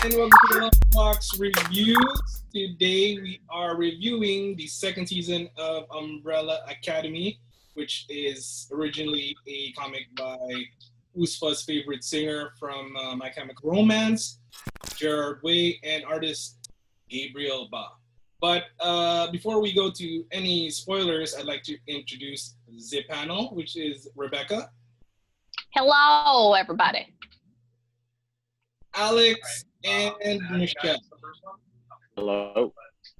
and welcome to the Lunchbox reviews. Today we are reviewing the second season of Umbrella Academy, which is originally a comic by Uspa's favorite singer from My Chemical Romance, Gerard Way, and artist Gabriel Ba. But before we go to any spoilers, I'd like to introduce the panel, which is Rebecca. Hello, everybody. Alex, and Michelle. Hello.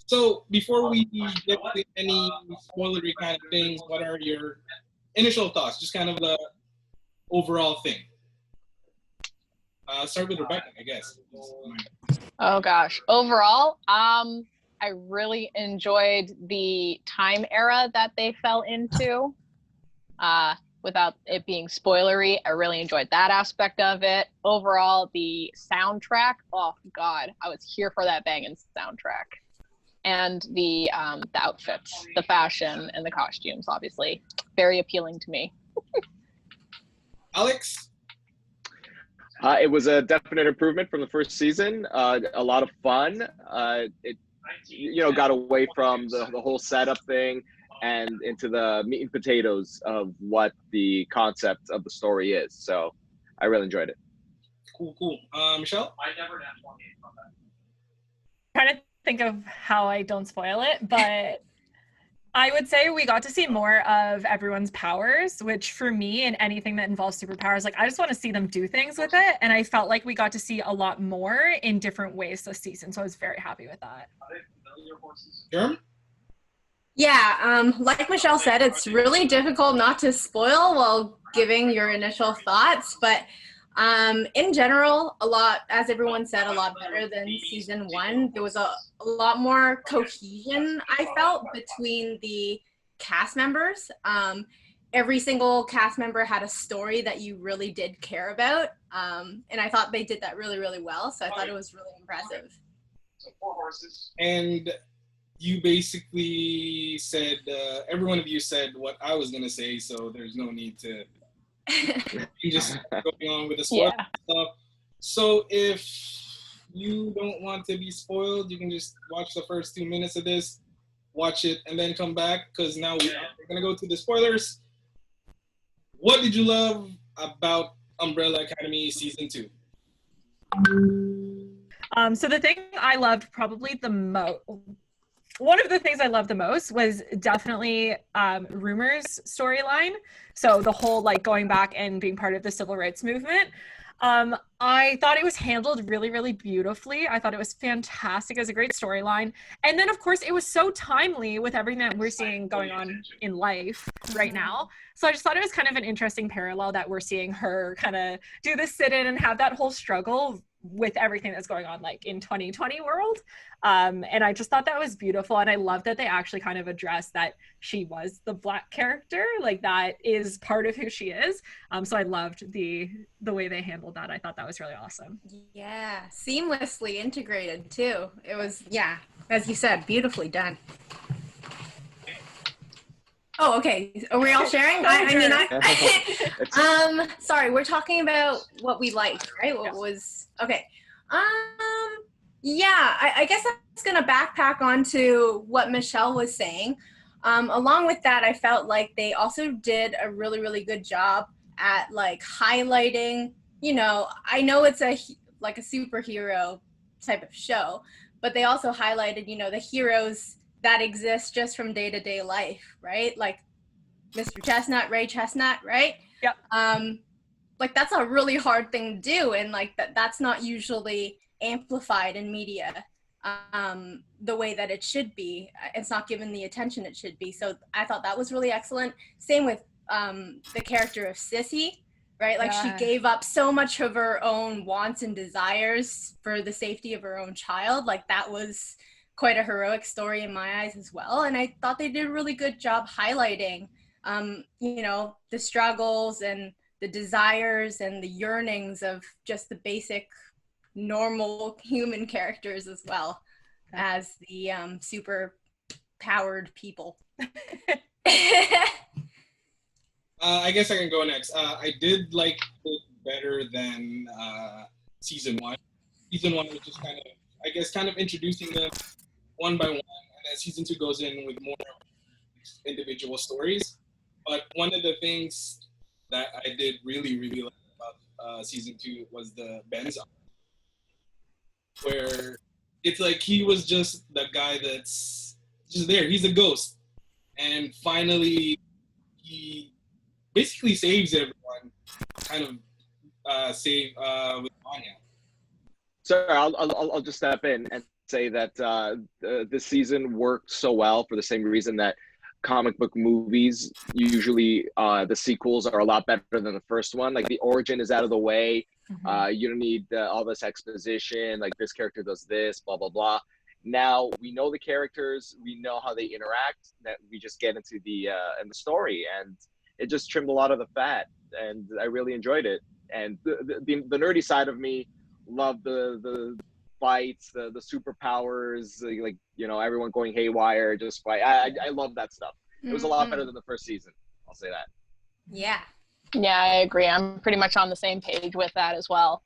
So before we get to any spoilery kind of things, what are your initial thoughts? Just kind of the overall thing. Start with Rebecca, I guess. Oh gosh. Overall, I really enjoyed the time era that they fell into. Without it being spoilery, I really enjoyed that aspect of it. Overall, the soundtrack, oh god, I was here for that banging soundtrack. And the outfits, the fashion, and the costumes, obviously, very appealing to me. Alex? It was a definite improvement from the first season. A lot of fun. It got away from the whole setup thing and into the meat and potatoes of what the concept of the story is. So I really enjoyed it. Cool. Michelle? Trying to think of how I don't spoil it, but I would say we got to see more of everyone's powers, which for me, in anything that involves superpowers, like I just want to see them do things with it. And I felt like we got to see a lot more in different ways this season. So I was very happy with that. Germ? Yeah, like Michelle said, it's really difficult not to spoil while giving your initial thoughts, but in general, as everyone said, a lot better than season one. There was a lot more cohesion, I felt, between the cast members. Every single cast member had a story that you really did care about, and I thought they did that really, really well, so I thought it was really impressive. And you basically said, every one of you said what I was going to say, so there's no need to just going on with the spoil stuff. So if you don't want to be spoiled, you can just watch the first 2 minutes of this, watch it, and then come back, because now we're going to go to the spoilers. What did you love about Umbrella Academy Season 2? So the thing I loved probably the most, one of the things I loved the most was definitely Rumor's storyline. So the whole like going back and being part of the civil rights movement. I thought it was handled really, really beautifully. I thought it was fantastic. It was a great storyline. And then, of course, it was so timely with everything that we're seeing going on in life right now. So I just thought it was kind of an interesting parallel that we're seeing her kind of do the sit-in and have that whole struggle with everything that's going on like in 2020 world. And I just thought that was beautiful. And I love that they actually kind of addressed that she was the Black character, like that is part of who she is. So I loved the way they handled that. I thought that was really awesome. Yeah, seamlessly integrated too. It was, as you said, beautifully done. Oh, okay. Are we all sharing? Sorry, we're talking about what we liked, right? What was, okay. I guess I was gonna backpack onto what Michelle was saying. Along with that, I felt like they also did a really, really good job at like highlighting, I know it's like a superhero type of show, but they also highlighted, the heroes that exist just from day-to-day life, right? Like Mr. Chestnut, Ray Chestnut, right? Yep. Like that's a really hard thing to do, and like that's not usually amplified in media the way that it should be. It's not given the attention it should be. So I thought that was really excellent. Same with the character of Sissy, right? Like she gave up so much of her own wants and desires for the safety of her own child. Like that was quite a heroic story in my eyes as well. And I thought they did a really good job highlighting, the struggles and the desires and the yearnings of just the basic normal human characters as well as the super powered people. I guess I can go next. I did like it better than season one. season 1 was just kind of introducing them one by one, and then season 2 goes in with more individual stories. But one of the things that I did really, really like about season 2 was the Ben's arc, where it's like he was just the guy that's just there. He's a ghost, and finally he basically saves everyone. Kind of save with Anya. Sorry, I'll just step in and say that this season worked so well for the same reason that comic book movies usually the sequels are a lot better than the first one. Like the origin is out of the way. You don't need all this exposition. Like this character does this, blah blah blah. Now we know the characters, we know how they interact. That we just get into the story, and it just trimmed a lot of the fat, and I really enjoyed it. And the nerdy side of me loved the fights, the superpowers, like everyone going haywire, just fight. I love that stuff. It was a lot better than the first season. I'll say that. Yeah. Yeah, I agree. I'm pretty much on the same page with that as well.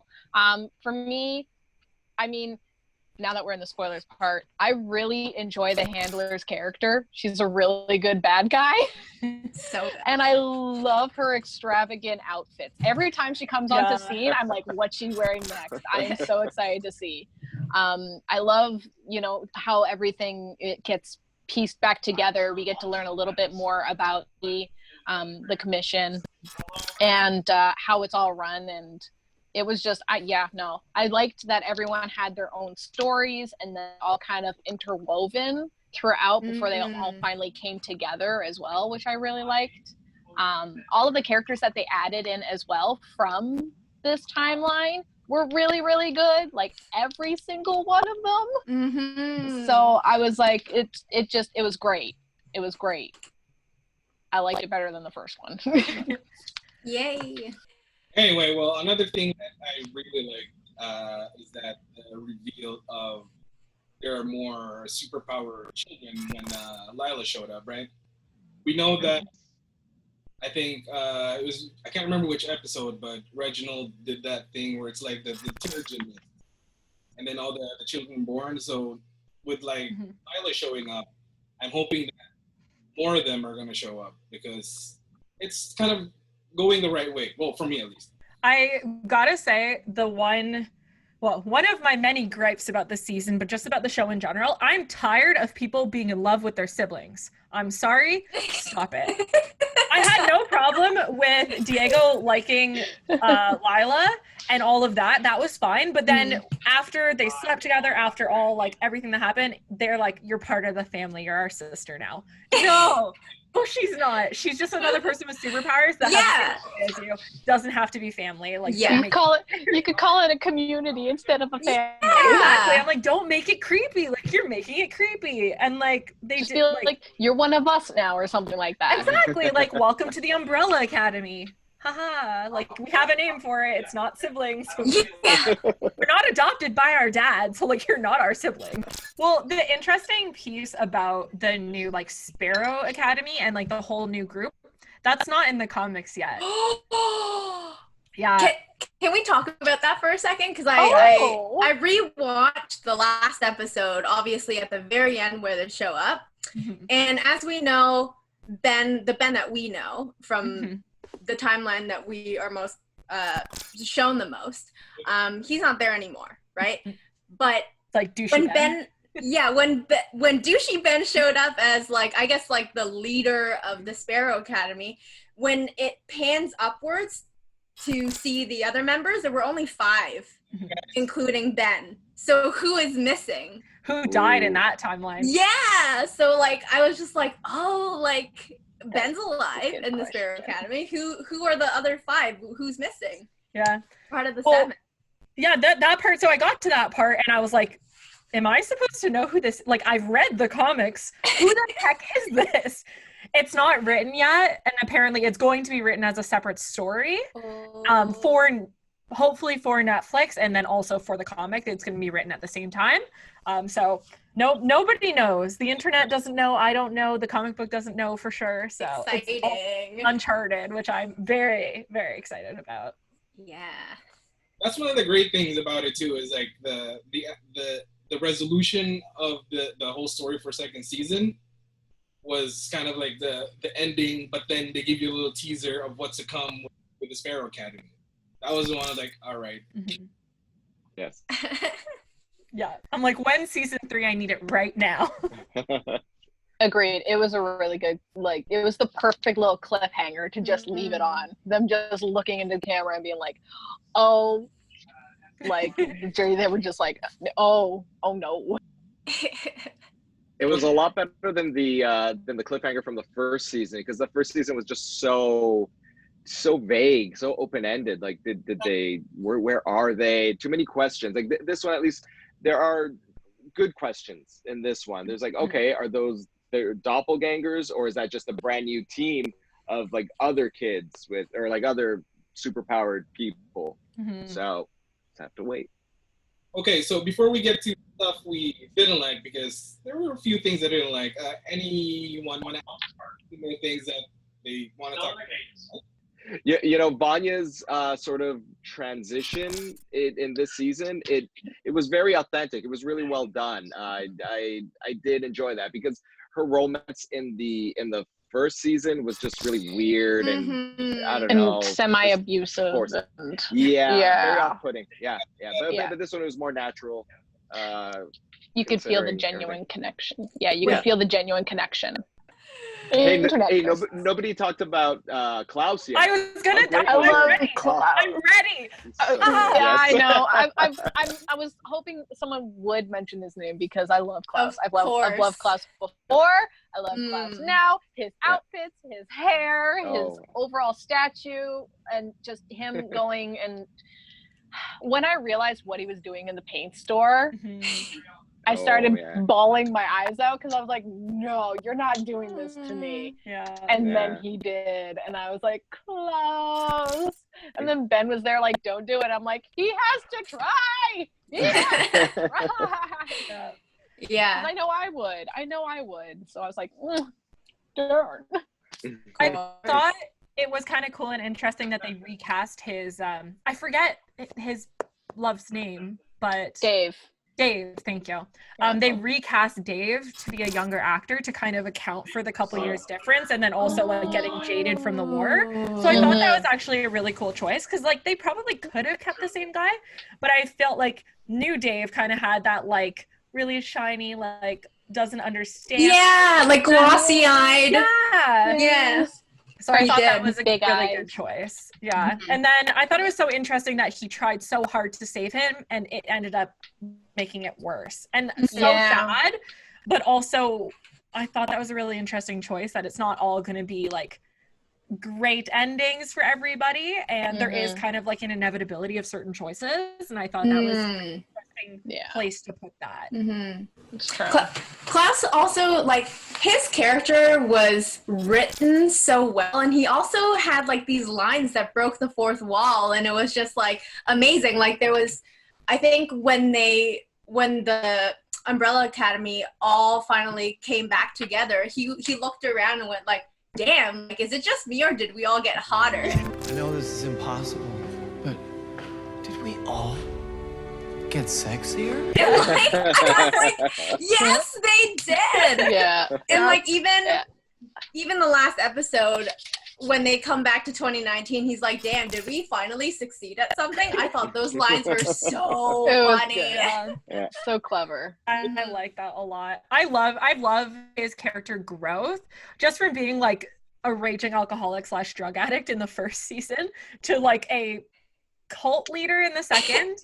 For me, I mean, now that we're in the spoilers part, I really enjoy the handler's character. She's a really good bad guy. So good. And I love her extravagant outfits. Every time she comes onto scene, I'm like, what's she wearing next? I am so excited to see. I love, how everything it gets pieced back together. We get to learn a little bit more about the commission and how it's all run, and it was just I liked that everyone had their own stories and then all kind of interwoven throughout before they all finally came together as well, which I really liked. All of the characters that they added in as well from this timeline were really, really good, like every single one of them. So I was like, it was great. It was great. I liked it better than the first one. Yay. Anyway, well, another thing that I really liked is that the reveal of there are more superpower children when Lila showed up, right? We know that, I think it was, I can't remember which episode, but Reginald did that thing where it's like the detergent mist, and then all the children born. So with like Lila showing up, I'm hoping that more of them are going to show up because it's kind of going the right way. Well, for me at least. I gotta say, one of my many gripes about this season, but just about the show in general, I'm tired of people being in love with their siblings. I'm sorry, stop it. I had no problem with Diego liking Lila and all of that. That was fine. But then after they slept together, after all, like everything that happened, they're like, you're part of the family. You're our sister now. No. Oh, she's not. She's just another person with superpowers that has you. Doesn't have to be family. Like, you could call it a community instead of a family. Exactly. I'm like, don't make it creepy. Like, you're making it creepy. And like, they just feel like you're one of us now or something like that. Exactly. Like, welcome to the Umbrella Academy. Haha. Like, we have a name for it. It's not siblings. We're not adopted by our dad, so like, you're not our sibling. Well, the interesting piece about the new like Sparrow Academy and like the whole new group, that's not in the comics yet. Yeah. Can we talk about that for a second? Because I rewatched the last episode, obviously at the very end where they show up, and as we know, the Ben that we know from the timeline that we are most shown the most, he's not there anymore, right? But like douchey Ben. When douchey Ben showed up as like, I guess like the leader of the Sparrow Academy, when it pans upwards to see the other members, there were only 5, including Ben. So who is missing? Who died in that timeline? Yeah. So like, I was just like, oh, like Ben's alive in the Sparrow Academy. Who are the other 5? Who's missing? Yeah. Part of the 7. Yeah, that part. So I got to that part and I was like, am I supposed to know who this, like, I've read the comics. Who the heck is this? It's not written yet. And apparently it's going to be written as a separate story hopefully for Netflix. And then also for the comic, it's going to be written at the same time. So nobody knows. The internet doesn't know. I don't know. The comic book doesn't know for sure. So exciting. It's uncharted, which I'm very, very excited about. Yeah. That's one of the great things about it too, is like the resolution of the whole story for second season was kind of like the ending, but then they give you a little teaser of what's to come with the Sparrow Academy. That was the one I was like, all right. Mm-hmm. Yes. Yeah, I'm like, when season 3? I need it right now. Agreed. It was a really good, like, it was the perfect little cliffhanger to just leave it on. Them just looking into the camera and being like, oh, like, they were just like, oh no. It was a lot better than the cliffhanger from the first season, because the first season was just so vague, so open-ended. Like, did they, where are they? Too many questions. Like this one, at least, there are good questions in this one. There's like, okay, are those their doppelgangers, or is that just a brand new team of like other kids with, or like other superpowered people? So just have to wait. Okay, so before we get to stuff we didn't like, because there were a few things I didn't like. Anyone want to more things that they want to talk about? Yeah, you know, Vanya's sort of transition in this season, it was very authentic. It was really well done. I did enjoy that, because her romance in the first season was just really weird and I don't know, semi-abusive. Yeah, very off-putting. Yeah. But this one was more natural. You could feel the genuine connection. Yeah, you could feel the genuine connection. Hey, nobody talked about Klaus yet. I was gonna. I love Klaus. I'm ready. Yeah, I know. I was hoping someone would mention his name, because I love Klaus. I've loved Klaus before. I love Klaus now. His outfits, his hair, his overall statue, and just him going. And when I realized what he was doing in the paint store. I started bawling my eyes out, because I was like, no, you're not doing this to me. And then he did. And I was like, Klaus. And then Ben was there like, don't do it. I'm like, he has to try. He has to try. Yeah. I know I would. So I was like, darn. I thought it was kind of cool and interesting that they recast his, I forget his love's name, but... Dave, thank you. They recast Dave to be a younger actor to kind of account for the couple years difference, and then also like getting jaded from the war. So I thought that was actually a really cool choice, because like they probably could have kept the same guy, but I felt like new Dave kind of had that like really shiny, like doesn't understand. Yeah, like glossy-eyed. Yeah. Yes. So I thought that was a really good choice. Yeah. And then I thought it was so interesting that he tried so hard to save him, and it ended up making it worse. And so sad, but also I thought that was a really interesting choice, that it's not all going to be like great endings for everybody, and there is kind of like an inevitability of certain choices, and I thought that was an interesting place to put that. Klaus also, like, his character was written so well, and he also had like these lines that broke the fourth wall, and it was just like amazing. Like, there was, I think when the Umbrella Academy all finally came back together, he looked around and went like, damn, like, is it just me, or did we all get hotter? I know this is impossible, but did we all get sexier? Like, I was like, yes, they did. Yeah. And like even the last episode, when they come back to 2019, he's like, damn, did we finally succeed at something? I thought those lines were so funny. So clever. I like that a lot. I love his character growth, just from being like a raging alcoholic / drug addict in the first season to like a cult leader in the second.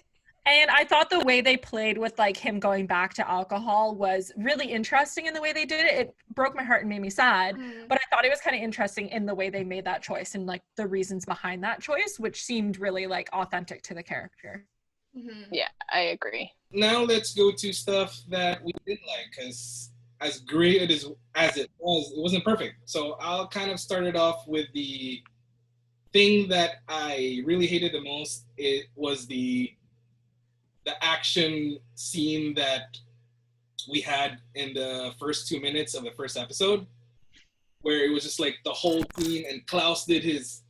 And I thought the way they played with like him going back to alcohol was really interesting in the way they did it. It broke my heart and made me sad, but I thought it was kind of interesting in the way they made that choice and like the reasons behind that choice, which seemed really like authentic to the character. Yeah, I agree. Now let's go to stuff that we didn't like, because as great as it wasn't perfect. So I'll kind of start it off with the thing that I really hated the most. It was the action scene that we had in the first 2 minutes of the first episode, where it was just like the whole scene, and Klaus did his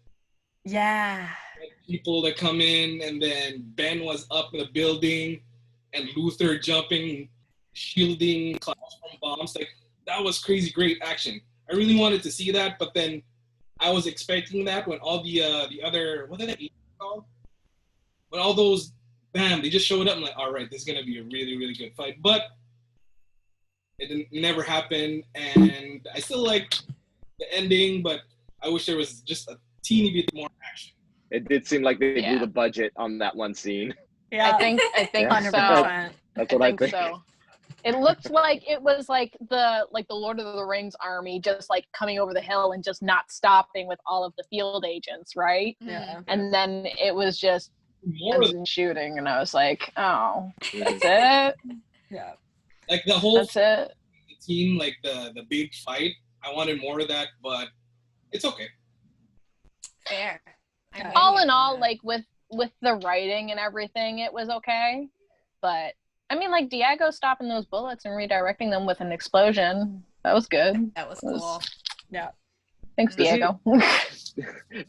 people that come in, and then Ben was up in the building, and Luther jumping, shielding Klaus from bombs. Like, that was crazy great action. I really wanted to see that, but then I was expecting that when all the other, what are they called? When all those, bam, they just showed up. I'm like, all right, this is gonna be a really, really good fight. But it never happened, and I still like the ending, but I wish there was just a teeny bit more action. It did seem like they blew the budget on that one scene. Yeah, I think Yeah. so. 100%. That's what I think. So. It looked like it was like the Lord of the Rings army just like coming over the hill and just not stopping with all of the field agents, right? Yeah. And then it was just More shooting, and I was like, oh, that's it. Yeah. like the whole That's it. team, like the big fight. I wanted more of that, but it's okay. Fair. All in all, like with the writing and everything, it was okay. But I mean, like Diego stopping those bullets and redirecting them with an explosion, that was good. That was cool. Yeah. Thanks, Diego.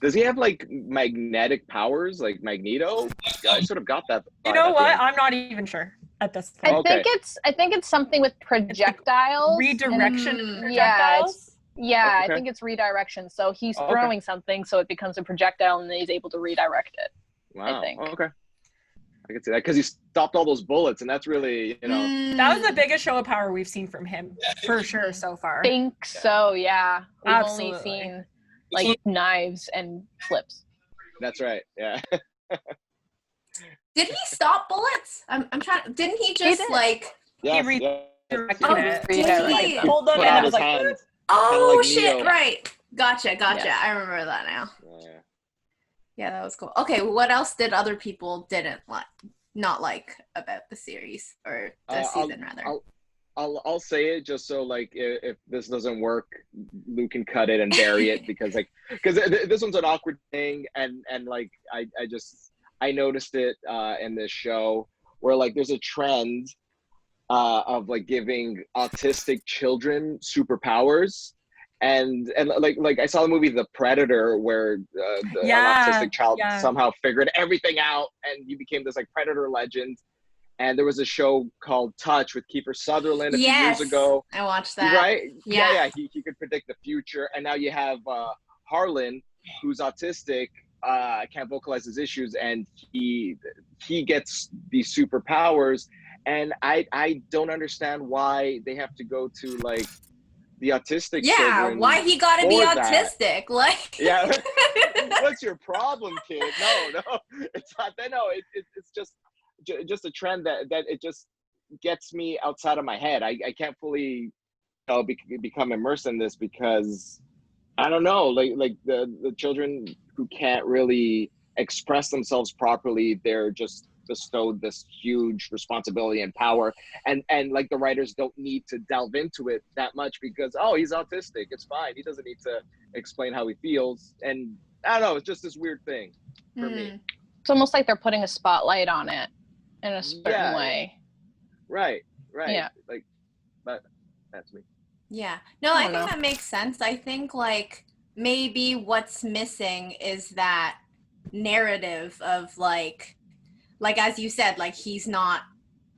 Does he have like magnetic powers, like Magneto? I sort of got that. You know what? I'm not even sure at this point. I think it's something with projectiles. Redirection and- projectiles? I Okay. think it's redirection. So he's Oh, okay. throwing something, so it becomes a projectile, and then he's able to redirect it. Wow. I think. Okay. I can see that because he stopped all those bullets, and that's really, you know. That was the biggest show of power we've seen from him, for sure, so far. I think so, yeah. We've Absolutely. only seen like knives and flips. That's right. Yeah. Did he stop bullets? I'm trying. Didn't he just did. like? Yes, He yeah. redirected Oh, it. did he? Like, Hold them Put and out it was his like, hand. Oh like shit! Neo. Right. Gotcha. Yeah. I remember that now. Yeah. Yeah, that was cool. Okay, what else did other people not like about the series or the season rather? I'll say it just so like if this doesn't work, Luke can cut it and bury it because this one's an awkward thing and like I noticed it in this show where like there's a trend of like giving autistic children superpowers. And like I saw the movie The Predator where an autistic child somehow figured everything out and he became this like predator legend. And there was a show called Touch with Kiefer Sutherland a few years ago. I watched that. Right? Yeah. He could predict the future. And now you have Harlan, who's autistic, can't vocalize his issues, and he gets these superpowers. And I don't understand why they have to go to like the autistic children. Why he gotta be for autistic? Like, yeah, what's your problem, kid? No, it's not that. No, it's just a trend that it just gets me outside of my head. I can't fully become immersed in this because I don't know, like the children who can't really express themselves properly, they're just bestowed this huge responsibility and power, and like the writers don't need to delve into it that much because he's autistic, it's fine, he doesn't need to explain how he feels. And I don't know, it's just this weird thing for me. It's almost like they're putting a spotlight on it in a certain way. Right. Yeah. Like that's me. yeah, no, I think know. that makes sense. I think like maybe what's missing is that narrative of like as you said, like he's not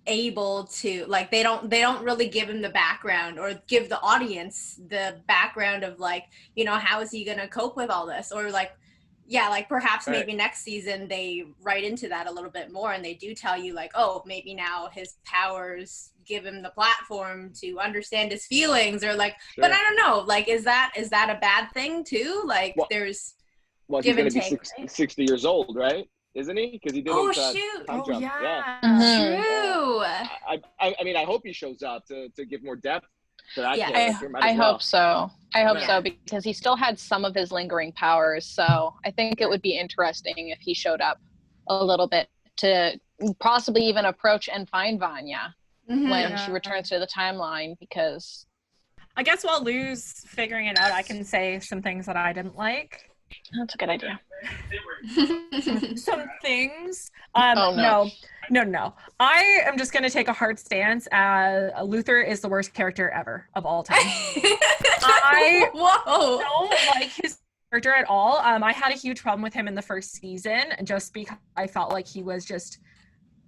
able to, like they don't really give him the background or give the audience the background of like, you know, how is he gonna cope with all this, or like like perhaps maybe next season they write into that a little bit more and they do tell you like, oh, maybe now his powers give him the platform to understand his feelings, or like but I don't know, like is that a bad thing too? Like there's he's gonna be 60 years old, right? Isn't he? Because he did shoot. time jump. Yeah. True. I mean, I hope he shows up to give more depth to that character. I hope so. I hope so, because he still had some of his lingering powers. So I think it would be interesting if he showed up a little bit to possibly even approach and find Vanya when she returns to the timeline, because I guess while Lou's figuring it out, I can say some things that I didn't like. That's a good idea. Some things. No. No. I am just going to take a hard stance. Luther is the worst character ever of all time. I don't like his character at all. I had a huge problem with him in the first season just because I felt like he was just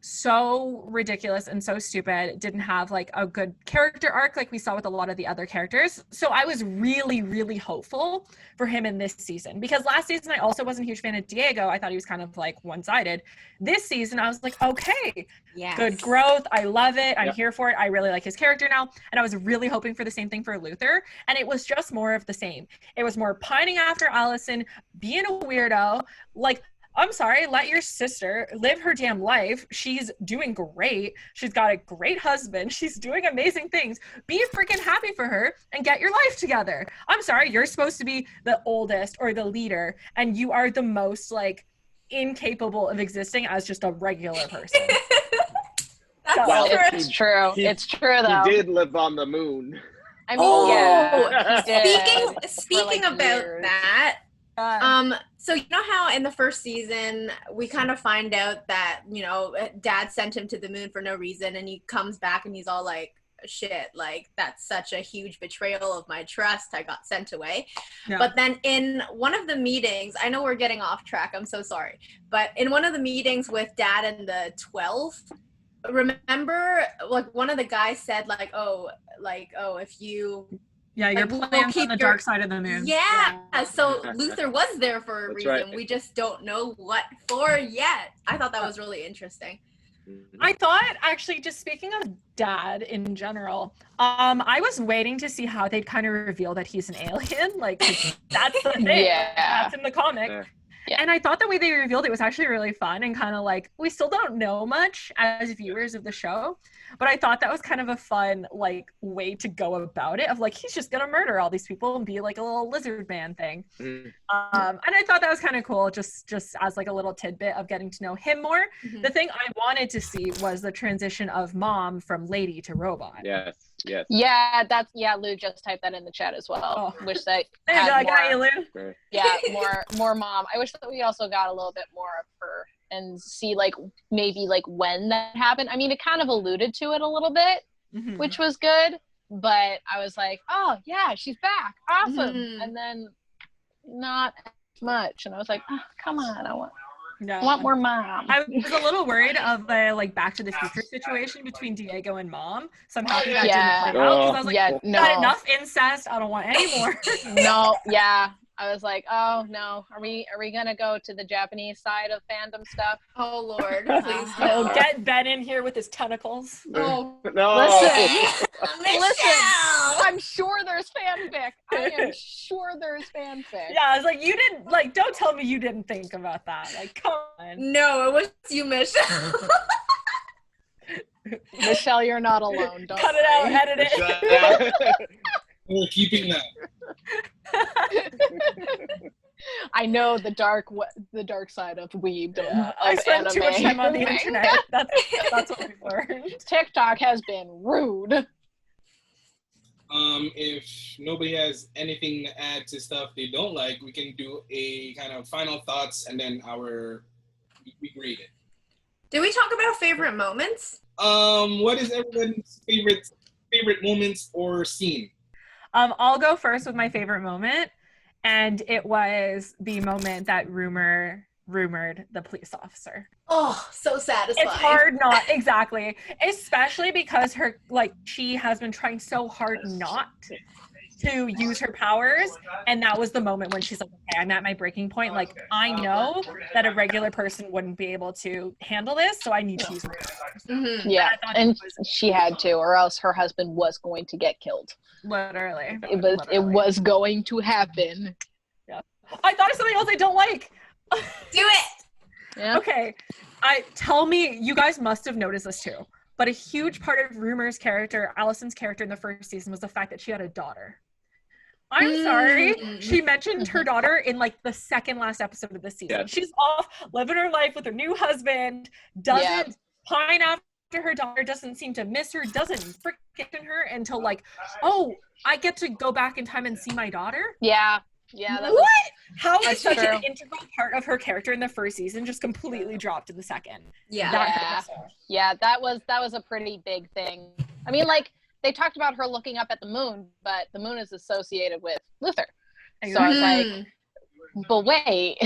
so ridiculous and so stupid, didn't have like a good character arc like we saw with a lot of the other characters. So I was really, really hopeful for him in this season, because last season I also wasn't a huge fan of Diego. I thought he was kind of like one-sided. This season I was like, okay, good growth. I love it. I'm here for it. I really like his character now. And I was really hoping for the same thing for Luther. And it was just more of the same. It was more pining after Allison, being a weirdo, like, I'm sorry, let your sister live her damn life. She's doing great. She's got a great husband. She's doing amazing things. Be freaking happy for her and get your life together. I'm sorry, you're supposed to be the oldest or the leader, and you are the most like incapable of existing as just a regular person. Well, it's true. It's true though. He did live on the moon. I mean, yeah. Speaking like about years. that, so you know how in the first season we kind of find out that, you know, dad sent him to the moon for no reason, and he comes back and he's all like, shit, like that's such a huge betrayal of my trust. I got sent away. Yeah. But then in one of the meetings, I know we're getting off track, I'm so sorry, but in one of the meetings with dad and the 12, remember like one of the guys said like, oh, if you your plans on the dark side of the moon. Yeah. So Luther was there for a reason. Right. We just don't know what for yet. I thought that was really interesting. I thought, actually, just speaking of dad in general, I was waiting to see how they'd kind of reveal that he's an alien. Like, that's the thing. That's in the comic. Yeah. And I thought the way they revealed it was actually really fun and kind of like, we still don't know much as viewers of the show, but I thought that was kind of a fun like way to go about it, of like, he's just gonna murder all these people and be like a little lizard man thing. And I thought that was kind of cool, just as like a little tidbit of getting to know him more. The thing I wanted to see was the transition of mom from lady to robot. Yes. Yeah, Lou just typed that in the chat as well. Wish that I got you, Lou. Yeah, more mom. I wish that we also got a little bit more of her and see like maybe like when that happened. I mean, it kind of alluded to it a little bit, which was good, but I was like, oh yeah, she's back, awesome. And then not as much, and I was like, oh, come on, I want more mom. I was a little worried of the like Back to the Future situation between Diego and mom, so I'm happy that didn't play out, because I was like, got enough incest, I don't want any more. I was like, oh no, are we gonna go to the Japanese side of fandom stuff? Oh Lord, please no. Get Ben in here with his tentacles. Oh no. Listen, I'm sure there's fanfic. I am sure there's fanfic. Yeah, I was like, you didn't, like, don't tell me you didn't think about that. Like, come on. No, it was you, Michelle. Michelle, you're not alone. Don't cut it out, edit it. We're keeping that. I know the dark side of weeb. I spent too much time on the internet. That's what we've learned. TikTok has been rude. If nobody has anything to add to stuff they don't like, we can do a kind of final thoughts and then we grade it. Did we talk about favorite moments? What is everyone's favorite moments or scene? I'll go first with my favorite moment, and it was the moment that rumored the police officer. Oh, so satisfying. It's hard not, exactly. Especially because she has been trying so hard not to use her powers, and that was the moment when she's like, okay, I'm at my breaking point. Like, I know that a regular person wouldn't be able to handle this, so I need to use my powers. Yeah, and she had to, or else her husband was going to get killed. Literally. It was going to happen. Yeah. I thought of something else I don't like. Do it. Yeah. Okay. Tell me, you guys must have noticed this too, but a huge part of Rumor's character, Allison's character in the first season, was the fact that she had a daughter. I'm sorry. She mentioned her daughter in like the second last episode of the season. Yeah. She's off living her life with her new husband, doesn't pine after her daughter, doesn't seem to miss her, doesn't freaking her until like, oh, I get to go back in time and see my daughter? Yeah. How is such an integral part of her character in the first season just completely dropped in the second? That was a pretty big thing. I mean, like, they talked about her looking up at the moon, but the moon is associated with Luther. Exactly. So I was like, but wait,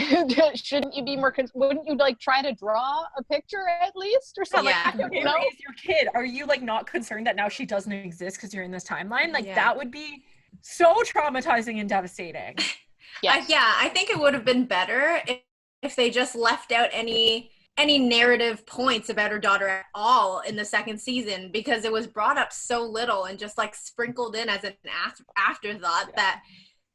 shouldn't you be more, wouldn't you like try to draw a picture at least or something? Like, if you raise your kid, are you like not concerned that now she doesn't exist because you're in this timeline? Like that would be so traumatizing and devastating. Yes. I think it would have been better if they just left out any narrative points about her daughter at all in the second season, because it was brought up so little and just like sprinkled in as an afterthought that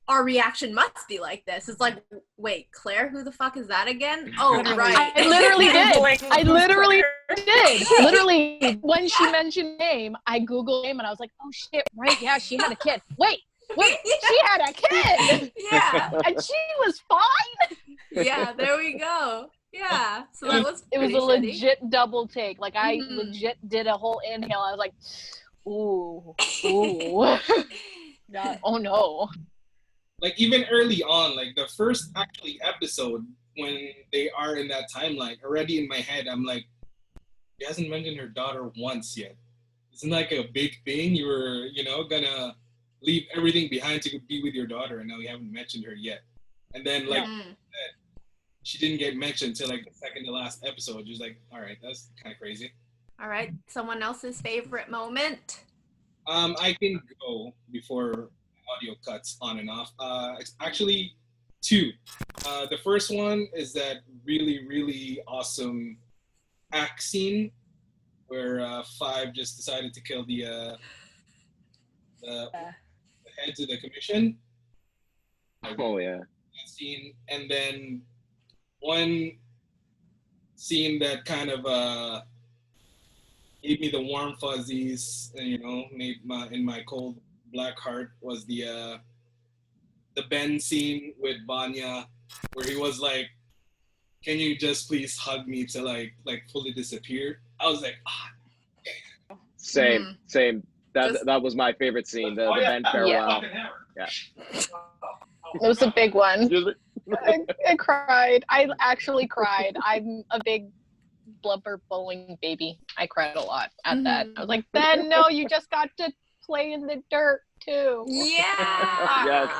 our reaction must be like this. It's like, wait, Claire, who the fuck is that again? Oh, right. I literally did. I literally did. Literally, when she mentioned name, I Googled name and I was like, oh shit, right, yeah, she had a kid. Wait, she had a kid. Yeah. And she was fine. Yeah, there we go. Yeah. So that was it was a shitty. legit double take. Like I legit did a whole inhale. I was like, ooh. Oh no. Like even early on, like the first actually episode when they are in that timeline, already in my head, I'm like, he hasn't mentioned her daughter once yet. Isn't like a big thing? You were, gonna leave everything behind to be with your daughter, and now you haven't mentioned her yet. And then like she didn't get mentioned till like the second to last episode. Just like, all right, that's kind of crazy. All right, someone else's favorite moment? I can go before audio cuts on and off. It's actually two. The first one is that really, really awesome act scene where Five just decided to kill the heads of the commission. Oh yeah. That scene, and then one scene that kind of gave me the warm fuzzies, and made in my cold black heart was the Ben scene with Vanya, where he was like, "Can you just please hug me to like fully disappear?" I was like, ah. Same. That was my favorite scene. The Ben farewell. Yeah. It was a big one. I cried. I actually cried. I'm a big blubber bowling baby. I cried a lot at that. I was like, Ben, no, you just got to play in the dirt too. Yeah. Yes,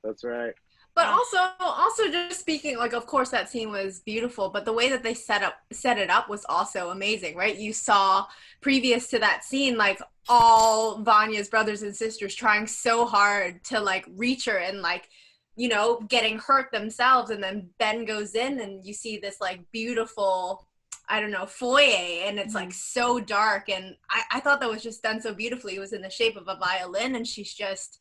that's right. But also just speaking, like, of course that scene was beautiful, but the way that they set it up was also amazing, right? You saw previous to that scene, like all Vanya's brothers and sisters trying so hard to like reach her and like, getting hurt themselves. And then Ben goes in and you see this like beautiful, I don't know, foyer, and it's like so dark, and I thought that was just done so beautifully. It was in the shape of a violin, and she's just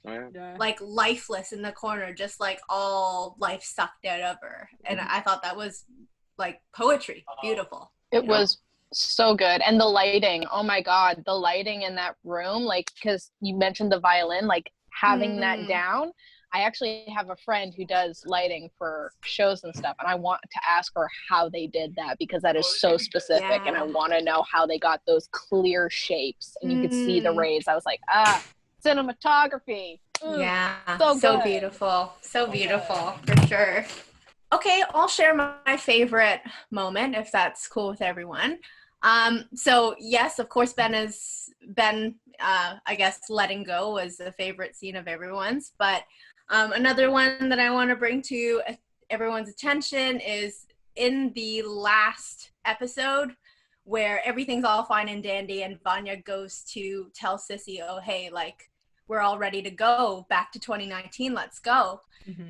like lifeless in the corner, just like all life sucked out of her. And I thought that was like poetry. Beautiful. It was so good. And the lighting, oh my god, the lighting in that room, like, because you mentioned the violin, like having that down. I actually have a friend who does lighting for shows and stuff, and I want to ask her how they did that, because that is so specific, and I want to know how they got those clear shapes and you could see the rays. I was like, cinematography. Yeah, so beautiful. So beautiful, for sure. Okay, I'll share my favorite moment, if that's cool with everyone. So yes, of course, Ben, I guess letting go was the favorite scene of everyone's, but another one that I want to bring to everyone's attention is in the last episode where everything's all fine and dandy and Vanya goes to tell Sissy, oh, hey, like, we're all ready to go back to 2019. Let's go.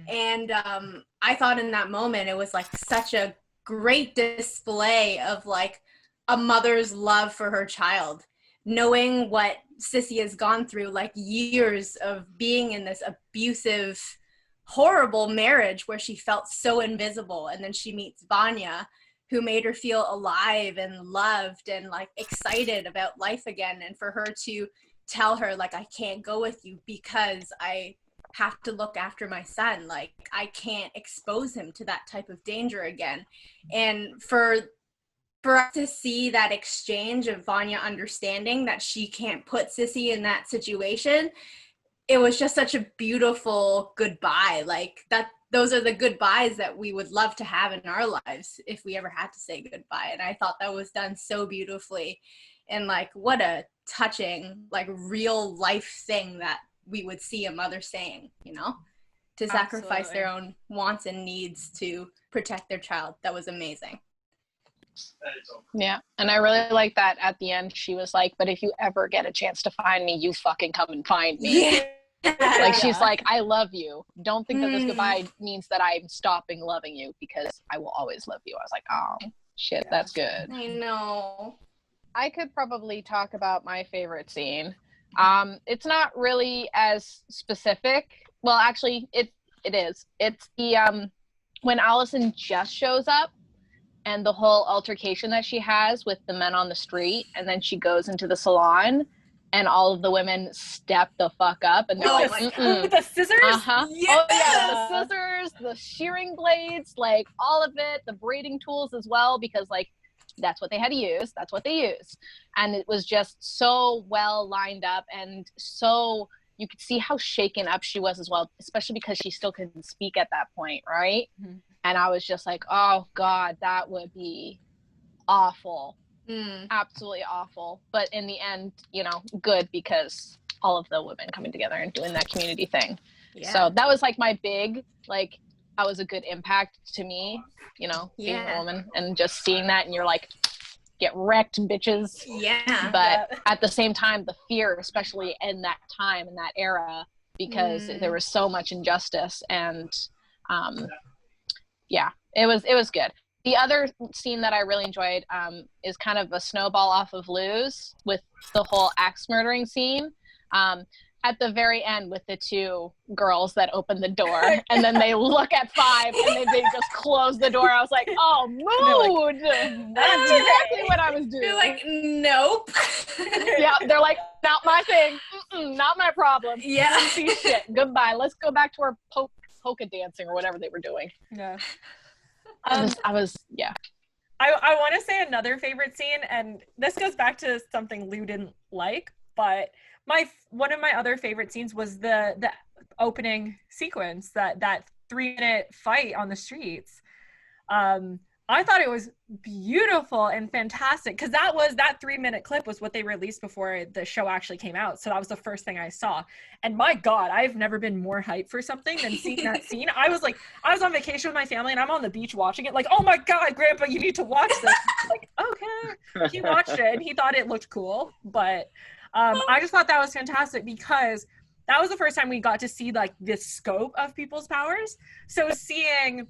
And I thought in that moment, it was like such a great display of like a mother's love for her child, knowing what Sissy has gone through, like years of being in this abusive, horrible marriage where she felt so invisible. And then she meets Vanya, who made her feel alive and loved and like excited about life again. And for her to tell her, like, I can't go with you because I have to look after my son. Like, I can't expose him to that type of danger again. And for us to see that exchange of Vanya understanding that she can't put Sissy in that situation, it was just such a beautiful goodbye. Like, that, those are the goodbyes that we would love to have in our lives if we ever had to say goodbye. And I thought that was done so beautifully. And like, what a touching, like, real life thing that we would see a mother saying, you know? to sacrifice their own wants and needs to protect their child. That was amazing. Yeah, and I really like that at the end she was like, but if you ever get a chance to find me, you fucking come and find me. Like she's like, I love you. Don't think that this goodbye means that I'm stopping loving you, because I will always love you. I was like, oh shit, that's good. I know. I could probably talk about my favorite scene. It's not really as specific. Well, actually, it is. It's the when Allison just shows up and the whole altercation that she has with the men on the street, and then she goes into the salon and all of the women step the fuck up and they're like, with the scissors? Yeah. Oh yeah, the scissors, the shearing blades, like all of it, the braiding tools as well, because like that's what they had to use. That's what they used. And it was just so well lined up, and so you could see how shaken up she was as well, especially because she still couldn't speak at that point, right? Mm-hmm. And I was just like, oh God, that would be awful. Absolutely awful. But in the end, you know, good, because all of the women coming together and doing that community thing. Yeah. So that was like my big, like, that was a good impact to me, you know, being a woman and just seeing that, and you're like, get wrecked, bitches. Yeah. But at the same time, the fear, especially in that time, in that era, because there was so much injustice, and yeah, it was good. The other scene that I really enjoyed is kind of a snowball off of Lou's with the whole axe murdering scene. At the very end with the two girls that open the door and then they look at 5 and they just close the door. I was like, oh, mood. That's exactly what I was doing. You're like, nope. Yeah, they're like, not my thing. Not my problem. Yeah. See shit. Goodbye. Let's go back to our polka dancing or whatever they were doing. Yeah. I want to say another favorite scene, and this goes back to something Lou didn't like, but one of my other favorite scenes was the opening sequence, that 3-minute fight on the streets. I thought it was beautiful and fantastic, because that 3-minute clip was what they released before the show actually came out. So that was the first thing I saw. And my God, I've never been more hyped for something than seeing that scene. I was on vacation with my family and I'm on the beach watching it, like, oh my God, Grandpa, you need to watch this. Like, okay. He watched it and he thought it looked cool. But I just thought that was fantastic, because that was the first time we got to see like the scope of people's powers. So seeing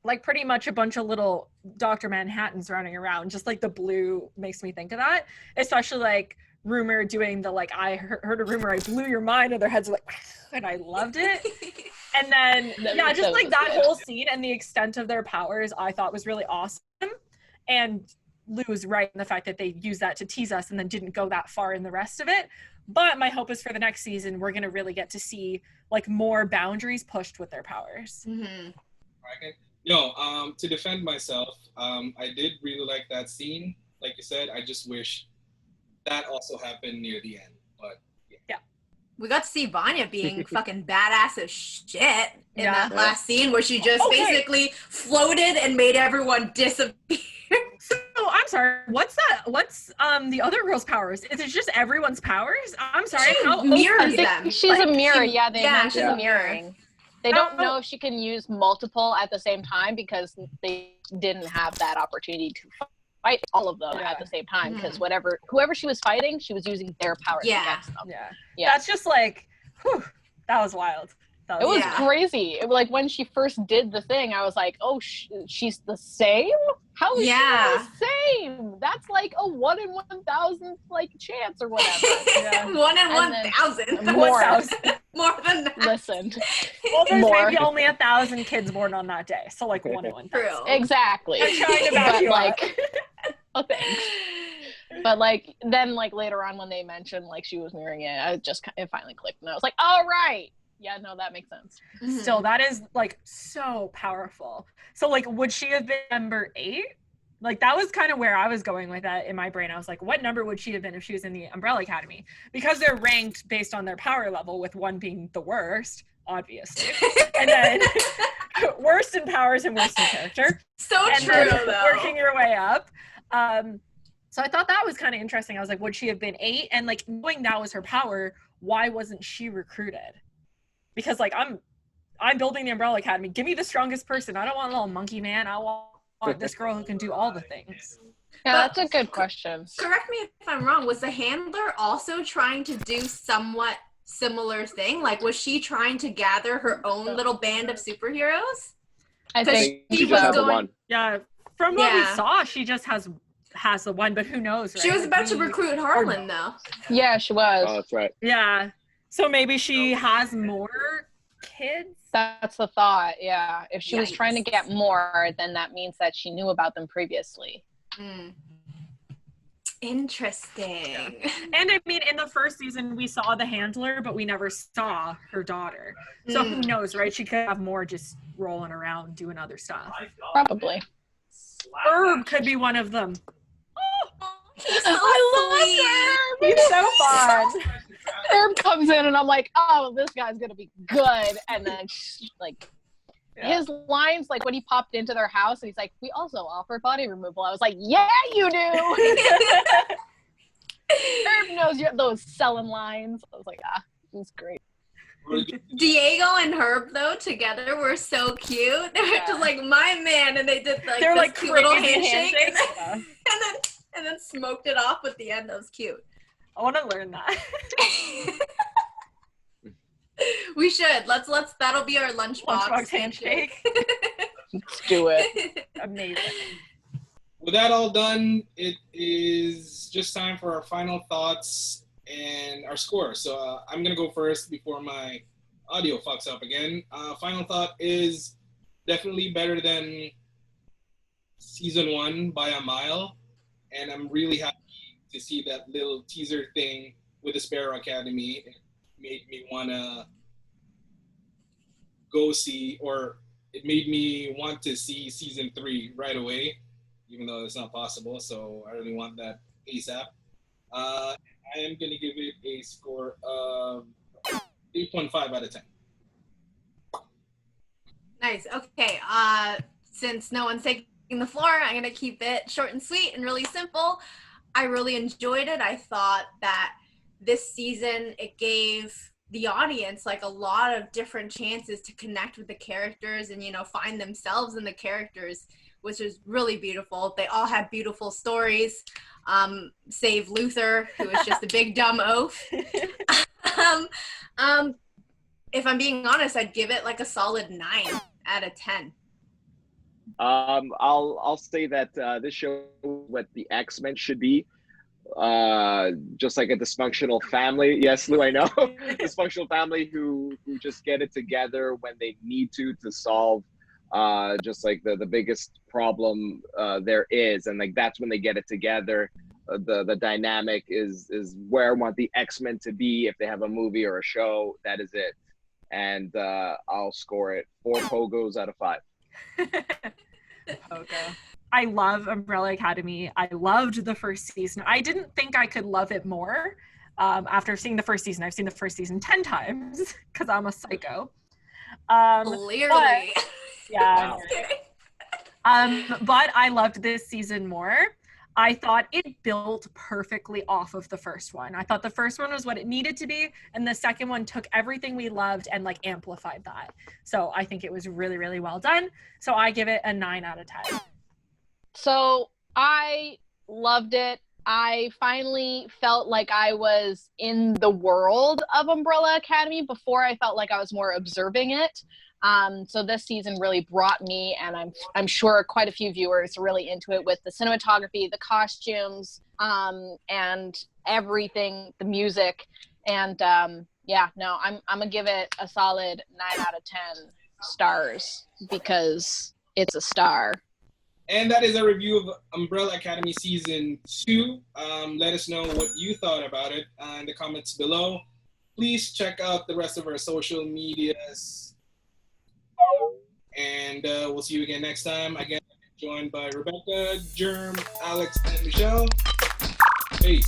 like pretty much a bunch of little Dr. Manhattans running around, just like the blue makes me think of that, especially like Rumor doing the, like, I heard a rumor, I blew your mind, and their heads are like, and I loved it. And then yeah, just like that whole scene and the extent of their powers I thought was really awesome. And Lou was right in the fact that they used that to tease us and then didn't go that far in the rest of it. But my hope is for the next season we're going to really get to see like more boundaries pushed with their powers. Mm-hmm. No, to defend myself, I did really like that scene. Like you said, I just wish that also happened near the end. But yeah. We got to see Vanya being fucking badass as shit in that last scene where she just basically floated and made everyone disappear. So I'm sorry, what's that? What's the other girl's powers? Is it just everyone's powers? I'm sorry. She mirrors them. She's like, a mirror. They mentioned mirroring. They don't know if she can use multiple at the same time because they didn't have that opportunity to fight all of them at the same time, because whoever she was fighting, she was using their powers against them. Yeah. That's just like, whew, that was wild. It was crazy. It was like when she first did the thing, I was like, oh, she's the same? How is she the same? That's like a 1 in 1,000 like chance or whatever. 1 in 1,000. More than that. Listen. Well, there's maybe only 1,000 kids born on that day. So like 1 in 1,000. Exactly. I'm trying to back you up. Oh, thanks. But like then like later on when they mentioned like she was mirroring it, it finally clicked and I was like, all right. Yeah, no, that makes sense. Mm-hmm. Still, that is like so powerful. So like, would she have been number 8? Like that was kind of where I was going with that in my brain. I was like, what number would she have been if she was in the Umbrella Academy? Because they're ranked based on their power level, with 1 being the worst, obviously. And then worst in powers and worst in character. So and true, then though. Working your way up. So I thought that was kind of interesting. I was like, would she have been 8? And like knowing that was her power, why wasn't she recruited? Because like I'm building the Umbrella Academy. Give me the strongest person. I don't want a little monkey man. I want this girl who can do all the things. Yeah, that's a good question. Correct me if I'm wrong. Was the handler also trying to do somewhat similar thing? Like, was she trying to gather her own little band of superheroes? I think she just had the one. Yeah, from what we saw, she just has the one, but who knows, right? She was about to recruit Harlan, though. Yeah, she was. Oh, that's right. Yeah. So maybe she has more kids? That's the thought, yeah. If she was trying to get more, then that means that she knew about them previously. Interesting. And I mean, in the first season, we saw the handler, but we never saw her daughter. So who knows, right? She could have more just rolling around doing other stuff. Probably. Herb could be one of them. He's so sweet. Herb. He's so fun. Herb comes in and I'm like, oh, this guy's gonna be good. And then his lines, like when he popped into their house and he's like, we also offer body removal. I was like, yeah, you do. Herb knows those selling lines. I was like, it was great. Diego and Herb though together were so cute. They were just like my man, and they did like this cute little handshake, and then smoked it off with the end. That was cute. I want to learn that. We should. Let's. That'll be our lunchbox handshake. Let's do it. Amazing. With that all done, it is just time for our final thoughts and our score. So I'm going to go first before my audio fucks up again. Final thought is definitely better than season 1 by a mile. And I'm really happy to see that little teaser thing with the Sparrow Academy. It made me want to go see, or it made me want to see season 3 right away, even though it's not possible. So I really want that ASAP. I am going to give it a score of 8.5 out of 10. Nice. Okay. Since no one's taking the floor, I'm going to keep it short and sweet and really simple. I really enjoyed it. I thought that this season, it gave the audience like a lot of different chances to connect with the characters and, find themselves in the characters, which is really beautiful. They all had beautiful stories, save Luther, who was just a big dumb oaf. If I'm being honest, I'd give it like a solid 9 out of 10. I'll say that this show, what the X-Men should be, just like a dysfunctional family. Yes, Lou, I know. Dysfunctional family who just get it together when they need to solve just like the biggest problem there is, and like that's when they get it together. The dynamic is where I want the X-Men to be. If they have a movie or a show, that is it. And I'll score it 4 Pogos out of 5. Pogo. I love Umbrella Academy. I loved the first season. I didn't think I could love it more after seeing the first season. I've seen the first season 10 times because I'm a psycho. Clearly. Yeah. But I loved this season more. I thought it built perfectly off of the first one. I thought the first one was what it needed to be, and the second one took everything we loved and like amplified that. So I think it was really, really well done. So I give it a 9 out of 10. So I loved it. I finally felt like I was in the world of Umbrella Academy. Before I felt like I was more observing it. So this season really brought me, and I'm sure quite a few viewers are really into it with the cinematography, the costumes, and everything, the music. And I'm gonna give it a solid 9 out of 10 stars because it's a star. And that is a review of Umbrella Academy Season 2. Let us know what you thought about it in the comments below. Please check out the rest of our social medias. And we'll see you again next time. Again, joined by Rebecca, Germ, Alex, and Michelle. Peace.